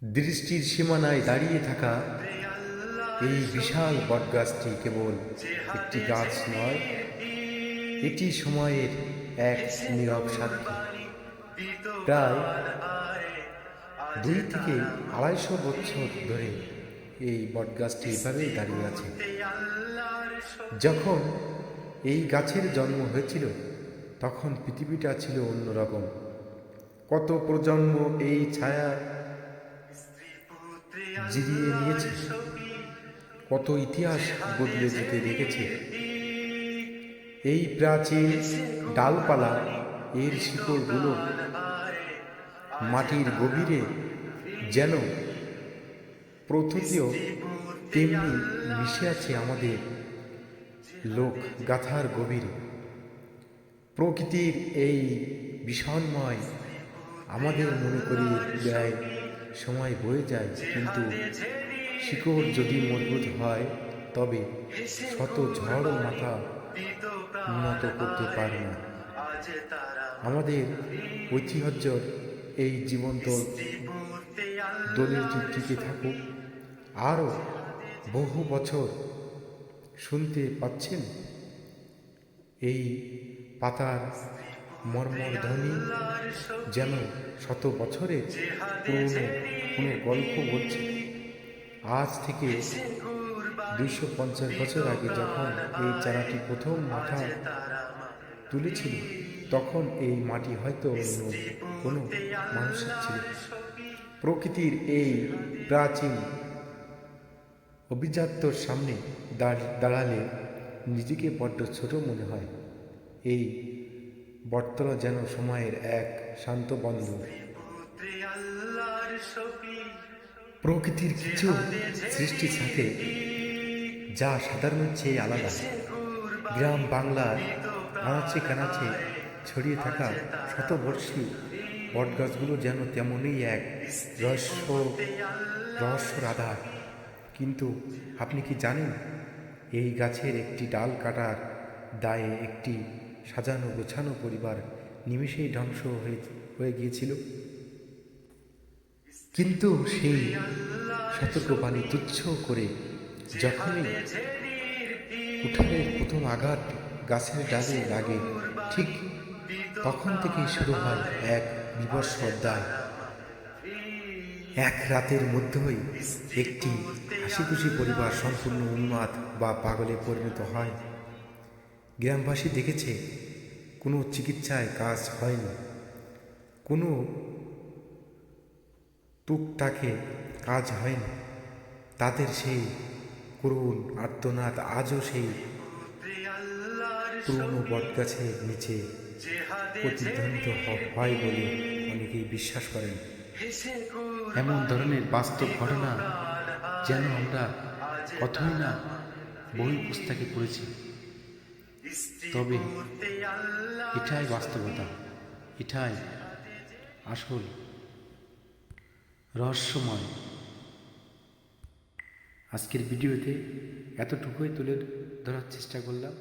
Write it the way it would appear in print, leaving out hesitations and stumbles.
দৃষ্টির সীমানায় দাঁড়িয়ে থাকা এই বিশাল বটগাছটি কেবল একটি গাছ নয়, এটি সময়ের এক নীরব সাক্ষী। প্রায় 200 থেকে 250 বছর ধরে এই বটগাছটি এভাবেই দাঁড়িয়ে আছে। যখন এই গাছের জন্ম হয়েছিল তখন পৃথিবীটা ছিল অন্যরকম। কত প্রজন্ম এই ছায়া জিরিয়ে নিয়েছে, কত ইতিহাস বদলে যেতে দেখেছে। এই প্রাচীন ডালপালা, এর শিকড়গুলো মাটির গভীরে যেন প্রথমীয়, তেমনি মিশে আছে আমাদের লোক গাথার গভীরে। প্রকৃতির এই বিস্ময় আমাদের মনে করিয়ে দেয় সময় বয়ে যায়, কিন্তু শিকড় যদি মজবুত হয় তবে শত ঝড় মাথা উন্নত করতে পারে না। আমাদের ঐতিহ্যর এই জীবন্ত দলিলটি টিকে থাকুক আরও বহু বছর। শুনতে পাচ্ছেন এই পাতার মর্মর ধ্বনি, যেন শত বছরের পুরনো কোনো গল্প বলছে। আজ থেকে 250 বছর আগে যখন এই চারাটি প্রথম মাথা তুলেছিল, তখন এই মাটি হয়তো অন্য কোনো মানুষের ছিল। প্রকৃতির এই প্রাচীন অভিজাত্যর সামনে দাঁড়ালে নিজেকে বড্ড ছোট মনে হয়। এই বটতলা যেন সময়ের এক শান্ত বন্দর। প্রকৃতির কিছু সৃষ্টি থাকে যা সাধারণের চেয়ে আলাদা। গ্রাম বাংলার আনাচে কানাচে ছড়িয়ে থাকা শতবর্ষী বটগাছগুলো যেন তেমনই এক রহস্যর আধার। কিন্তু আপনি কি জানেন, এই গাছের একটি ডাল কাটার দায়ে একটি সাজানো গোছানো পরিবার নিমেষেই ধ্বংস হয়ে গিয়েছিল। কিন্তু সেই সতর্কবাণী তুচ্ছ করে যখনই কুঠারের প্রথম আঘাত গাছের ডালে লাগে, ঠিক তখন থেকেই শুরু হয় এক বিভৎস অধ্যায়। এক রাতের মধ্যেই একটি হাসিখুশি পরিবার সম্পূর্ণ উন্মাদ বা পাগলে পরিণত হয়। গ্রামবাসী দেখেছে কোনো চিকিৎসায় কাজ হয়নি, কোনো টুকটাকে কাজ হয়নি। তাদের সেই করুণ আর্তনাদ আজও সেই পুরনো বটগাছের নিচে প্রতিধ্বনিত হয় বলে অনেকেই বিশ্বাস করেন। এমন ধরনের বাস্তব ঘটনা যেন আমরা কতই না বই পুস্তকে পড়েছি, তবে এটাই বাস্তবতা, এটাই আসল রহস্যময়। আজকের ভিডিওতে এতটুকুই তুলে ধরার চেষ্টা করলাম।